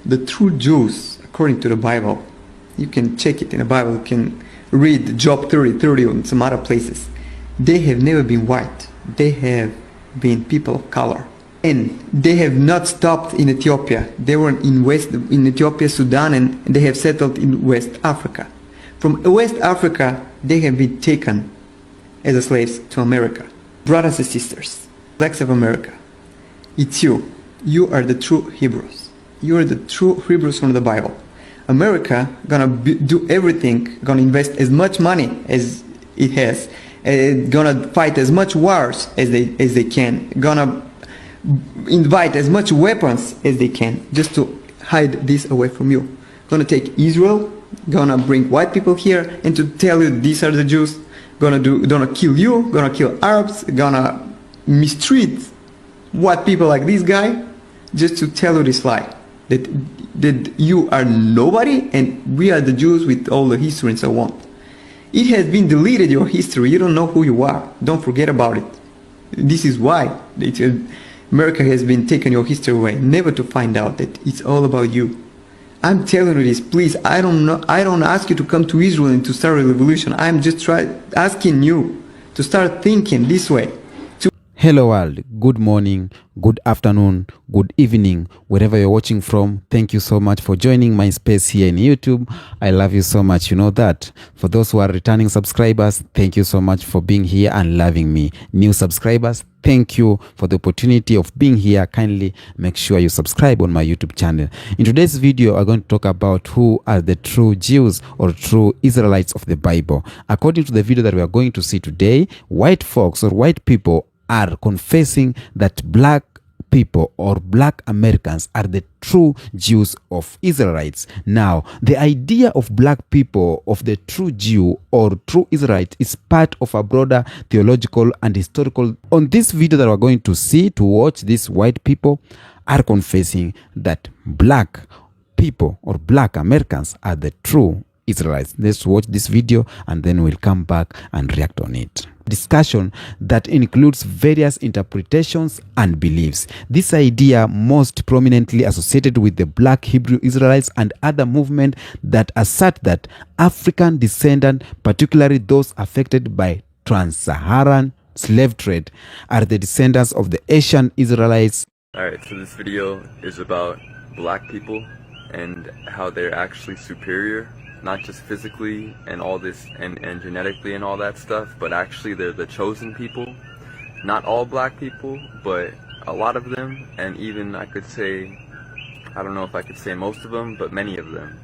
The true Jews, according to the Bible, you can check it in the Bible, you can read Job 30:30 and some other places. They have never been white. They have been people of color. And they have not stopped in Ethiopia. They were in Ethiopia, Sudan, and they have settled in West Africa. From West Africa, they have been taken as slaves to America. Brothers and sisters, blacks of America, it's you. You are the true Hebrews. You are the true Hebrews from the Bible. America gonna do everything, gonna invest as much money as it has, gonna fight as much wars as they can, gonna invite as much weapons as they can just to hide this away from you. Gonna take Israel, gonna bring white people here and to tell you these are the Jews, gonna kill you, gonna kill Arabs, gonna mistreat white people like this guy just to tell you this lie that you are nobody and we are the Jews with all the history and so on. It has been deleted, your history. You don't know who you are. Don't forget about it. This is why America has been taking your history away, never to find out that it's all about you. I'm telling you this, please. I don't ask you to come to Israel and to start a revolution. I'm just asking you to start thinking this way. Hello world, good morning, good afternoon, good evening, wherever you're watching from. Thank you so much for joining my space here in YouTube. I love you so much, you know that. For those who are returning subscribers, thank you so much for being here and loving me. New subscribers, thank you for the opportunity of being here. Kindly make sure you subscribe on my YouTube channel. In today's video, I'm going to talk about who are the true Jews or true Israelites of the Bible. According to the video that we are going to see today, white folks or white people are confessing that black people or black Americans are the true Jews of Israelites. Now, the idea of black people, of the true Jew or true Israelite, is part of a broader theological and historical. On this video that we're going to watch, these white people are confessing that black people or black Americans are the true Israelites. Let's watch this video and then we'll come back and react on it. Discussion that includes various interpretations and beliefs. This idea most prominently associated with the black Hebrew Israelites and other movements that assert that African descendants, particularly those affected by trans-Saharan slave trade, are the descendants of the Asian Israelites. Alright, so this video is about black people and how they're actually superior, not just physically and all this and genetically and all that stuff, but actually they're the chosen people. Not all black people, but a lot of them, and even I could say, I don't know if I could say most of them, but many of them.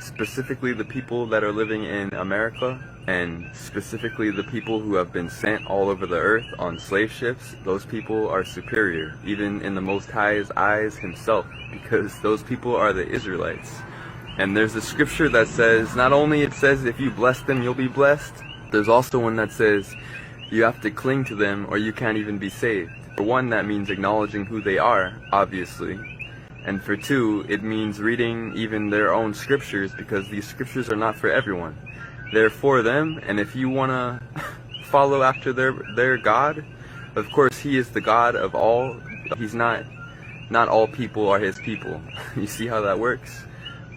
Specifically the people that are living in America, and specifically the people who have been sent all over the earth on slave ships, those people are superior, even in the Most High's eyes himself, because those people are the Israelites. And there's a scripture that says, not only it says if you bless them you'll be blessed, there's also one that says you have to cling to them or you can't even be saved. For one, that means acknowledging who they are, obviously. And for two, it means reading even their own scriptures, because these scriptures are not for everyone. They're for them, and if you want to follow after their God, of course he is the God of all. He's not all people are his people. You see how that works?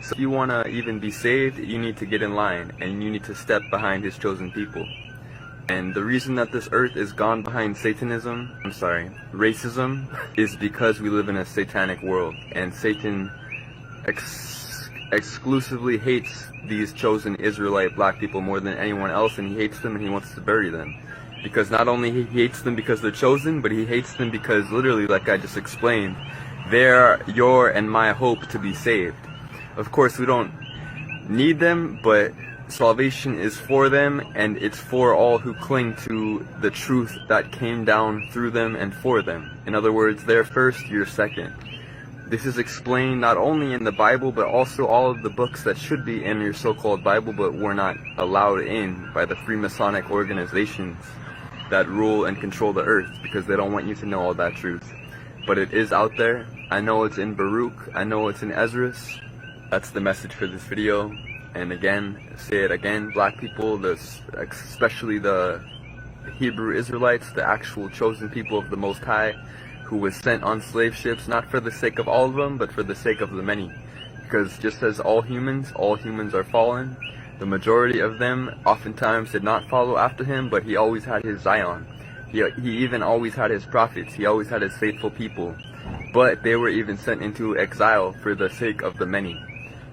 So if you want to even be saved, you need to get in line and you need to step behind his chosen people. And the reason that this earth is gone behind racism, is because we live in a satanic world, and Satan exclusively hates these chosen Israelite black people more than anyone else, and he hates them and he wants to bury them. Because not only he hates them because they're chosen, but he hates them because literally, like I just explained, they're your and my hope to be saved. Of course, we don't need them, but salvation is for them, and it's for all who cling to the truth that came down through them and for them. In other words, they're first, you're second. This is explained not only in the Bible, but also all of the books that should be in your so-called Bible, but were not allowed in by the Freemasonic organizations that rule and control the earth, because they don't want you to know all that truth. But it is out there. I know it's in Baruch. I know it's in Ezra's. That's the message for this video. And again, say it again, black people, especially the Hebrew Israelites, the actual chosen people of the Most High, who was sent on slave ships, not for the sake of all of them, but for the sake of the many. Because just as all humans are fallen, the majority of them oftentimes did not follow after him, but he always had his Zion. He even always had his prophets. He always had his faithful people. But they were even sent into exile for the sake of the many.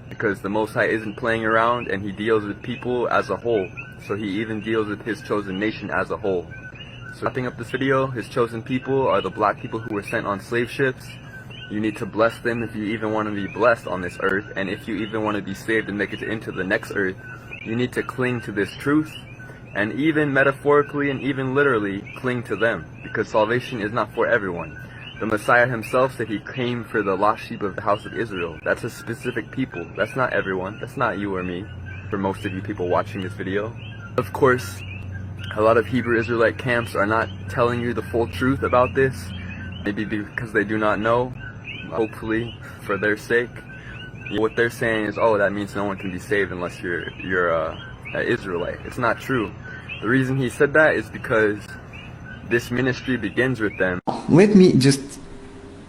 Because the Most High isn't playing around, and he deals with people as a whole. So he even deals with his chosen nation as a whole. So wrapping up this video, his chosen people are the black people who were sent on slave ships. You need to bless them if you even want to be blessed on this earth. And if you even want to be saved and make it into the next earth, you need to cling to this truth. And even metaphorically and even literally cling to them. Because salvation is not for everyone. The Messiah himself said he came for the lost sheep of the house of Israel. That's a specific people. That's not everyone. That's not you or me. For most of you people watching this video. Of course, a lot of Hebrew Israelite camps are not telling you the full truth about this. Maybe because they do not know. Hopefully, for their sake. What they're saying is, oh, that means no one can be saved unless you're an Israelite. It's not true. The reason he said that is because this ministry begins with them. Let me just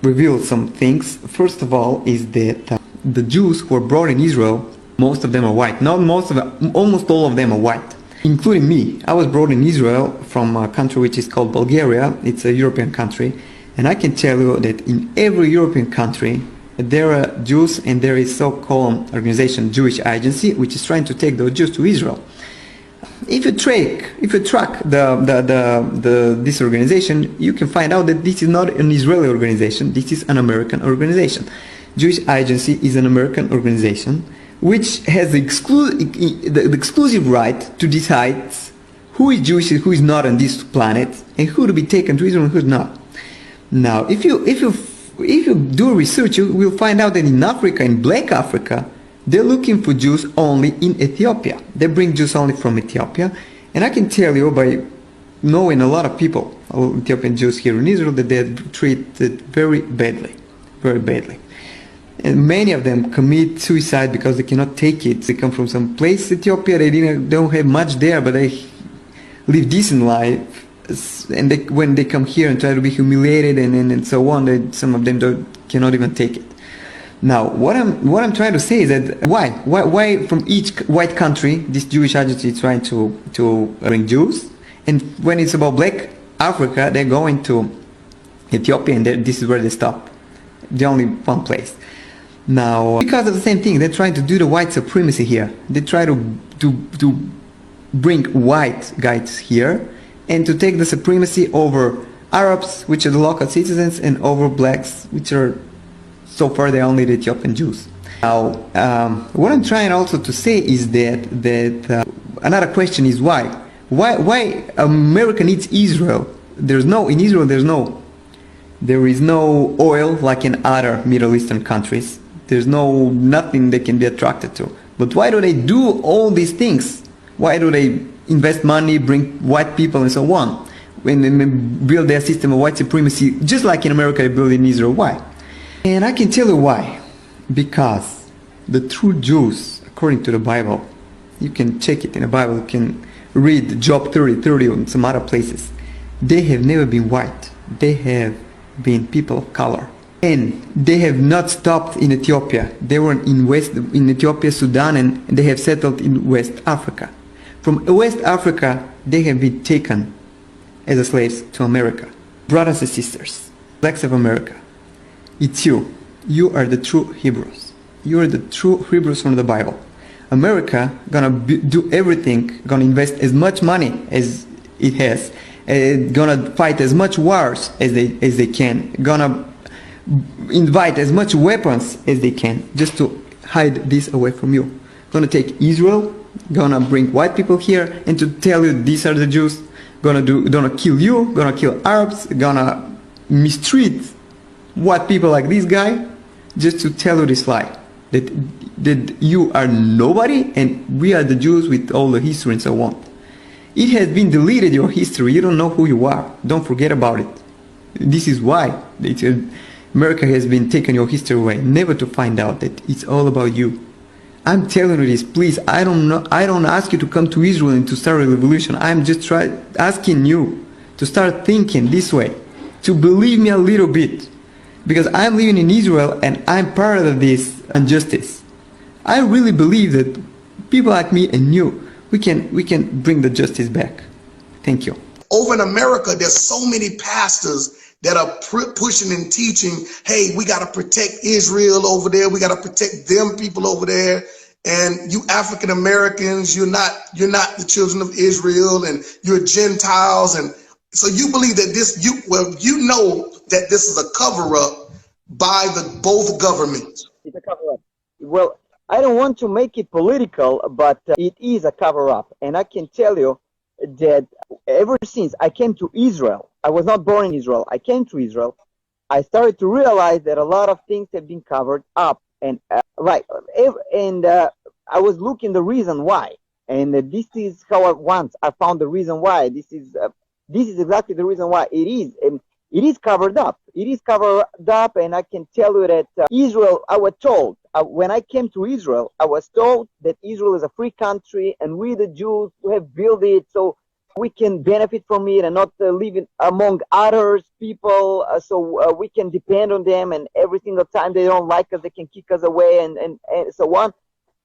reveal some things. First of all is that the Jews who are brought in Israel, most of them are white. Not most of them, almost all of them are white, including me. I was brought in Israel from a country which is called Bulgaria. It's a European country. And I can tell you that in every European country, there are Jews, and there is so-called organization, Jewish Agency, which is trying to take those Jews to Israel. If you track this organization, you can find out that this is not an Israeli organization. This is an American organization. Jewish Agency is an American organization which has the exclusive right to decide who is Jewish and who is not on this planet, and who to be taken to Israel and who is not. Now, if you do research, you will find out that in Africa, in Black Africa, they're looking for Jews only in Ethiopia. They bring Jews only from Ethiopia. And I can tell you by knowing a lot of people, Ethiopian Jews here in Israel, that they're treated very badly. Very badly. And many of them commit suicide because they cannot take it. They come from some place, Ethiopia, they don't have much there, but they live decent life. And when they come here and try to be humiliated and so on, some of them cannot even take it. Now, what I'm trying to say is that why from each white country this Jewish agency is trying to bring Jews, and when it's about Black Africa, they're going to Ethiopia, and this is where they stop. The only one place. Now, because of the same thing, they're trying to do the white supremacy here. They try to bring white guys here and to take the supremacy over Arabs, which are the local citizens, and over blacks, which are so far they're only the Ethiopian Jews. Now, what I'm trying also to say is that another question is why America needs Israel. There is no oil like in other Middle Eastern countries. There's nothing they can be attracted to. But why do they do all these things? Why do they invest money, bring white people and so on, when they build their system of white supremacy, just like in America they build in Israel? Why? And I can tell you why. Because the true Jews, according to the Bible, you can check it in the Bible, you can read Job 30 and some other places, they have never been white. They have been people of color. And they have not stopped in Ethiopia. They were in Ethiopia, Sudan, and they have settled in West Africa. From West Africa, they have been taken as slaves to America. Brothers and sisters, blacks of America, it's you. You are the true Hebrews. You are the true Hebrews from the Bible. America gonna do everything, gonna invest as much money as it has, gonna fight as much wars as they can, gonna invite as much weapons as they can, just to hide this away from you. Gonna take Israel, gonna bring white people here, and to tell you these are the Jews, gonna kill you, gonna kill Arabs, gonna mistreat white people like this guy, just to tell you this lie, that you are nobody and we are the Jews with all the history and so on. It has been deleted, your history. You don't know who you are. Don't forget about it. This is why America has been taking your history away, never to find out that it's all about you. I'm telling you this, please. I don't ask you to come to Israel and to start a revolution. I'm just asking you to start thinking this way. to believe me a little bit, because I'm living in Israel and I'm part of this injustice. I really believe that people like me and you, we can bring the justice back. Thank you. Over in America, there's so many pastors that are pushing and teaching, hey, we got to protect Israel over there. We got to protect them people over there. And you African Americans, you're not the children of Israel, and you're Gentiles. And so you believe that you know that this is a cover up by both governments. It's a cover up. Well, I don't want to make it political, but it is a cover up. And I can tell you that ever since I came to Israel, I was not born in Israel. I came to Israel. I started to realize that a lot of things have been covered up, and I was looking the reason why, and this is how I found the reason why. This is exactly the reason why it is, and it is covered up. It is covered up, and I can tell you that Israel. I was told when I came to Israel, I was told that Israel is a free country, and we the Jews who have built it so we can benefit from it and not live among others people, so we can depend on them, and every single time they don't like us, they can kick us away, and so on.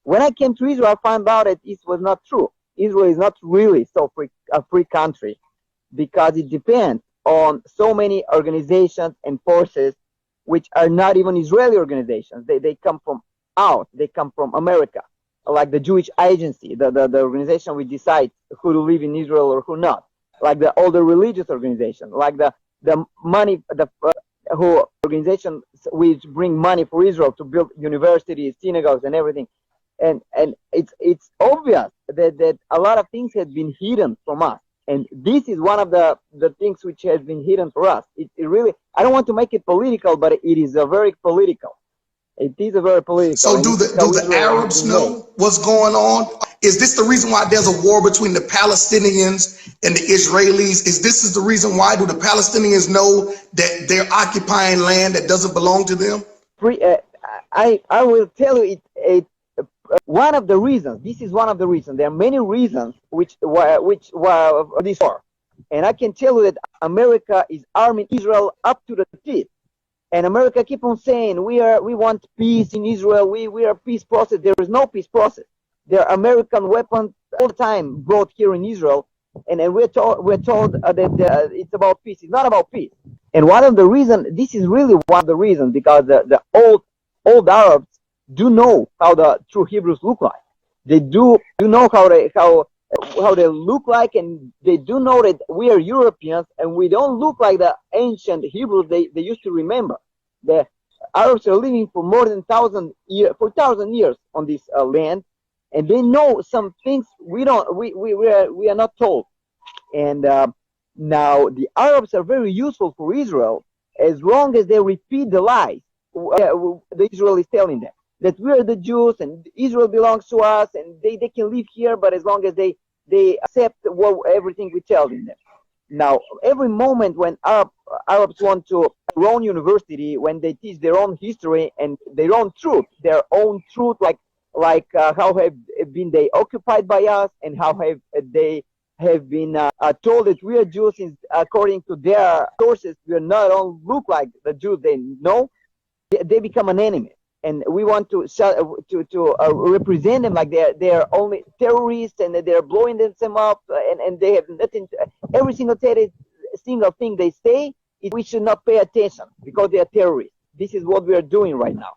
When I came to Israel, I found out that this was not true. Israel is not really a free country, because it depends on so many organizations and forces which are not even Israeli organizations. They come from out. They come from America, like the Jewish Agency, the organization which decides who to live in Israel or who not, like all the religious organizations, like the money, who organizations which bring money for Israel to build universities, synagogues, and everything. And it's obvious that a lot of things have been hidden from us. And this is one of the things which has been hidden for us. It really, I don't want to make it political, but it is a very political. It is a very political. So do the Arabs know what's going on? Is this the reason why there's a war between the Palestinians and the Israelis? Is this the reason why? Do the Palestinians know that they're occupying land that doesn't belong to them? I will tell you one of the reasons. This is one of the reasons. There are many reasons which were this war, and I can tell you that America is arming Israel up to the teeth. And America keep on saying we want peace in Israel. We are peace process. There is no peace process. There are American weapons all the time brought here in Israel, and we're told that it's about peace. It's not about peace. And one of the reasons, this is really one of the reasons, because the old Arabs do know how the true Hebrews look like. They do know how they look like, and they do know that we are Europeans and we don't look like the ancient Hebrews they used to remember. The Arabs are living for more than 1,000 years on this land, and they know some things we are not told. And now the Arabs are very useful for Israel as long as they repeat the lies the Israel is telling them, that we are the Jews and Israel belongs to us and they can live here, but as long as they accept everything we tell them. Now, every moment when Arabs want to their own university, when they teach their own history and their own truth, like how have been they occupied by us, and how have they have been told that we are Jews according to their sources. We are not all look like the Jews they know. They become an enemy. And we want to represent them like they're only terrorists, and they're blowing themselves up, and they have nothing. Every single thing they say, we should not pay attention because they are terrorists. This is what we are doing right now,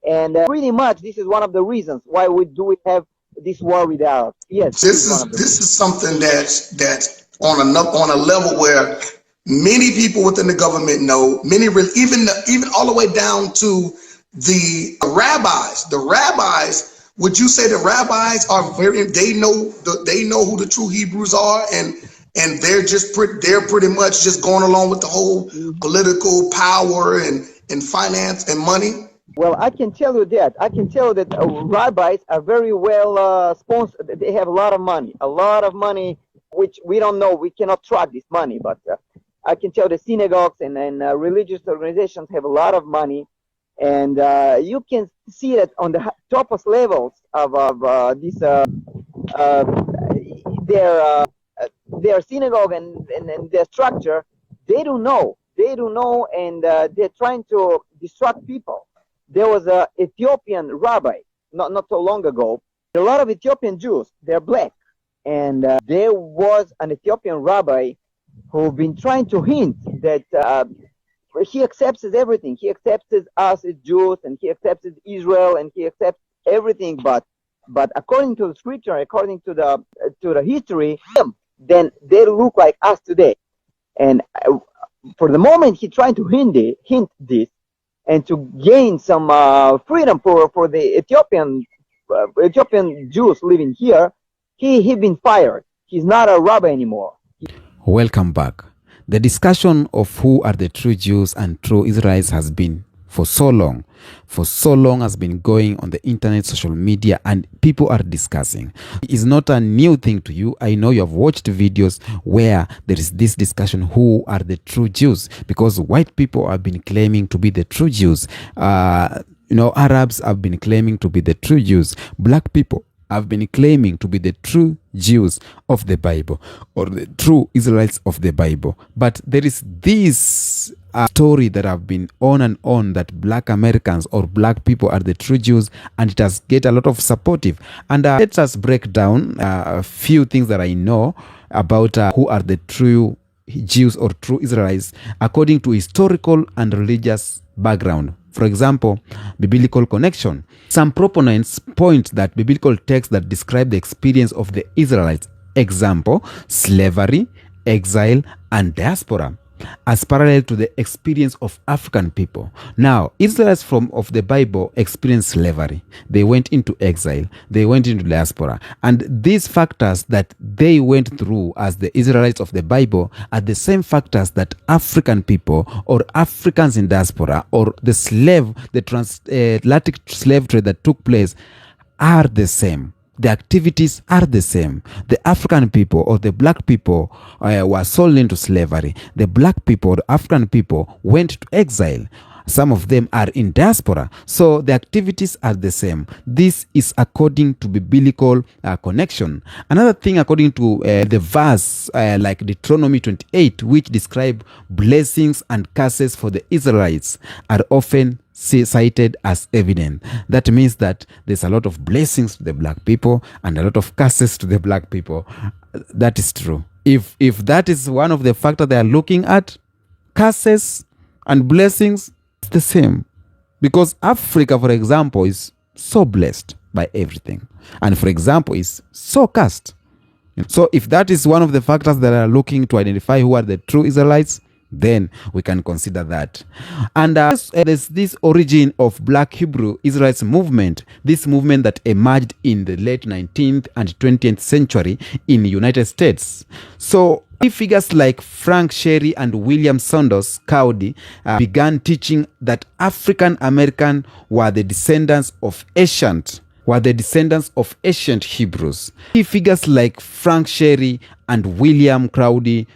and pretty much this is one of the reasons why we have this war with the Arabs. Yes, this is something that's on a level where many people within the government know. Even all the way down to the rabbis. Would you say the rabbis are they know who the true Hebrews are, and they're pretty much just going along with the whole political power and finance and money? Well, I can tell you that. Rabbis are very well sponsored. They have a lot of money, which we don't know. We cannot track this money, but I can tell the synagogues and religious organizations have a lot of money. And you can see that on the topmost levels of their synagogue and their structure, they don't know they don't know, and they're trying to distract people. There was an Ethiopian rabbi not so long ago. A lot of Ethiopian Jews, they're black, and there was an Ethiopian rabbi who've been trying to hint that he accepts everything. He accepts us as Jews, and he accepts Israel, and he accepts everything. But according to the scripture, according to the history, then they look like us today. And for the moment, he's trying to hint this, and to gain some freedom for the Ethiopian Jews living here. He been fired. He's not a rabbi anymore. Welcome back. The discussion of who are the true Jews and true Israelites has been for so long has been going on the internet, social media, and people are discussing. It's not a new thing to you. I know you have watched videos where there is this discussion, who are the true Jews, because white people have been claiming to be the true Jews. Arabs have been claiming to be the true Jews. Black people have been claiming to be the true Jews of the Bible, or the true Israelites of the Bible. But there is this story that have been on and on, that black Americans or black people are the true Jews, and it has get a lot of supportive. And let us break down a few things that I know about who are the true Jews or true Israelites according to historical and religious background. For example, biblical connection. Some proponents point that biblical texts that describe the experience of the Israelites, example, slavery, exile, and diaspora, as parallel to the experience of African people. Now, Israelites of the Bible experienced slavery. They went into exile. They went into diaspora. And these factors that they went through as the Israelites of the Bible are the same factors that African people or Africans in diaspora or the transatlantic slave trade that took place are the same. The activities are the same. The African people or the black people were sold into slavery. The black people, the African people, went to exile. Some of them are in diaspora. So the activities are the same. This is according to biblical connection. Another thing, according to the verse like Deuteronomy 28, which describe blessings and curses for the Israelites, are often cited as evident. That means that there's a lot of blessings to the black people and a lot of curses to the black people. That is true. If that is one of the factors they are looking at, curses and blessings, it's the same. Because Africa, for example, is so blessed by everything, and for example is so cursed. So if that is one of the factors that are looking to identify who are the true Israelites, then we can consider that. And there's this origin of Black Hebrew Israelites movement, this movement that emerged in the late 19th and 20th century in the United States. So figures like Frank Sherry and William Saunders Cowdy began teaching that African American were the descendants of ancient Hebrews. Figures like Frank Sherry and William Crowdy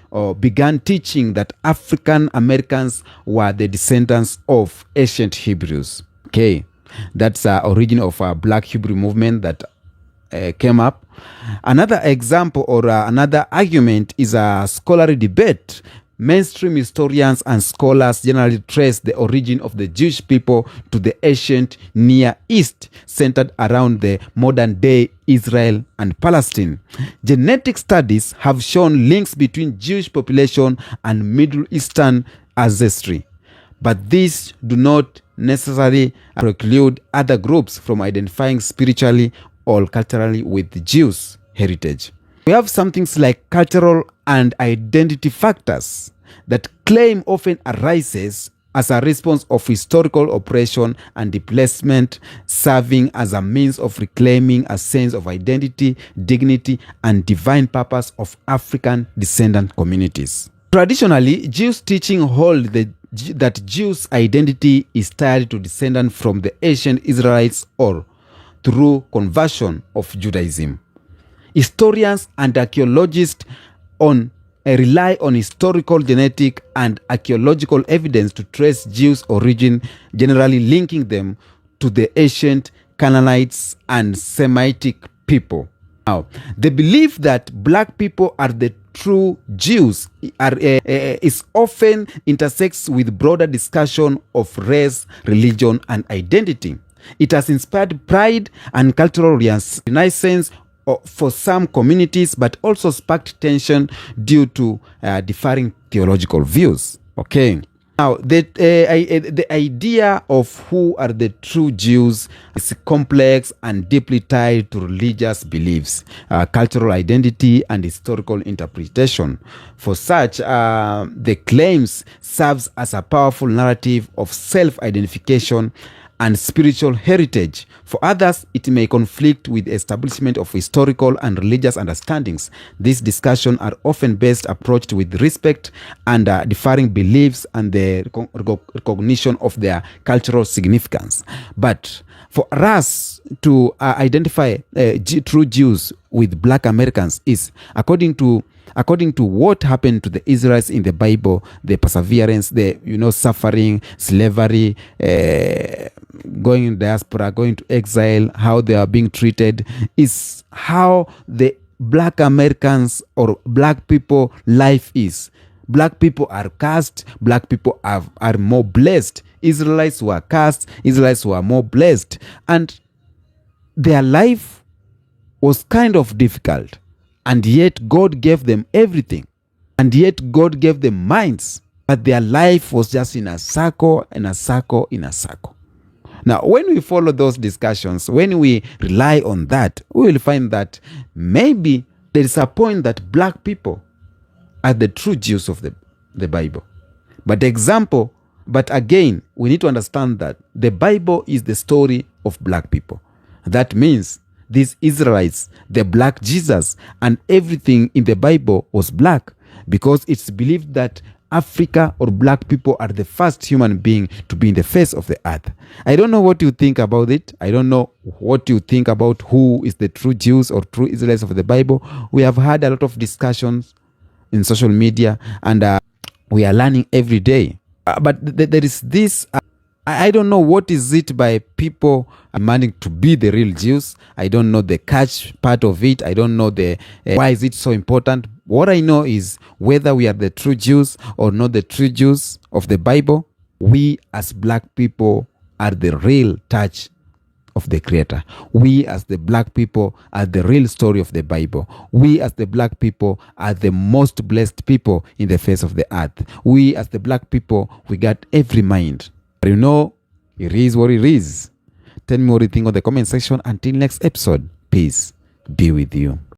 began teaching that African Americans were the descendants of ancient Hebrews. Okay, that's the origin of a Black Hebrew movement that came up. Another example or another argument is a scholarly debate. Mainstream historians and scholars generally trace the origin of the Jewish people to the ancient Near East, centered around the modern-day Israel and Palestine. Genetic studies have shown links between Jewish population and Middle Eastern ancestry, but these do not necessarily preclude other groups from identifying spiritually or culturally with Jews' heritage. We have some things like cultural and identity factors that claim often arises as a response of historical oppression and displacement, serving as a means of reclaiming a sense of identity, dignity, and divine purpose of African descendant communities. Traditionally, Jews' teaching hold that Jews' identity is tied to descendants from the ancient Israelites or through conversion of Judaism. Historians and archaeologists rely on historical, genetic, and archaeological evidence to trace Jews' origin, generally linking them to the ancient Canaanites and Semitic people. Now, the belief that black people are the true Jews is often intersects with broader discussion of race, religion, and identity. It has inspired pride and cultural renaissance for some communities, but also sparked tension due to differing theological views. Okay. Now, the idea of who are the true Jews is complex and deeply tied to religious beliefs, cultural identity, and historical interpretation. For such, the claims serves as a powerful narrative of self-identification and spiritual heritage. For others, it may conflict with the establishment of historical and religious understandings. These discussions are often best approached with respect and differing beliefs and the recognition of their cultural significance. But for us to identify true Jews with Black Americans is according to what happened to the Israelites in the Bible, the perseverance, the suffering, slavery, going in diaspora, going to exile, how they are being treated, is how the Black Americans or Black people life is. Black people are cursed, Black people are more blessed. Israelites were cursed, Israelites were more blessed. And their life was kind of difficult. And yet God gave them everything. And yet God gave them minds. But their life was just in a circle, in a circle, in a circle. Now, when we follow those discussions, when we rely on that, we will find that maybe there is a point that Black people are the true Jews of the Bible. But again, we need to understand that the Bible is the story of Black people. That means these Israelites, the Black Jesus, and everything in the Bible was Black, because it's believed that Africa or Black people are the first human being to be in the face of the earth. I don't know what you think about it. I don't know what you think about who is the true Jews or true Israelites of the Bible. We have had a lot of discussions in social media, and we are learning every day. But there is this, I don't know what is it by people demanding to be the real Jews. I don't know the catch part of it. I don't know the why is it so important. What I know is whether we are the true Jews or not the true Jews of the Bible, we as Black people are the real touch of the Creator. We as the Black people are the real story of the Bible. We as the Black people are the most blessed people in the face of the earth. We as the Black people, we got every mind. But it is what it is. Tell me what you think on the comment section. Until next episode, peace be with you.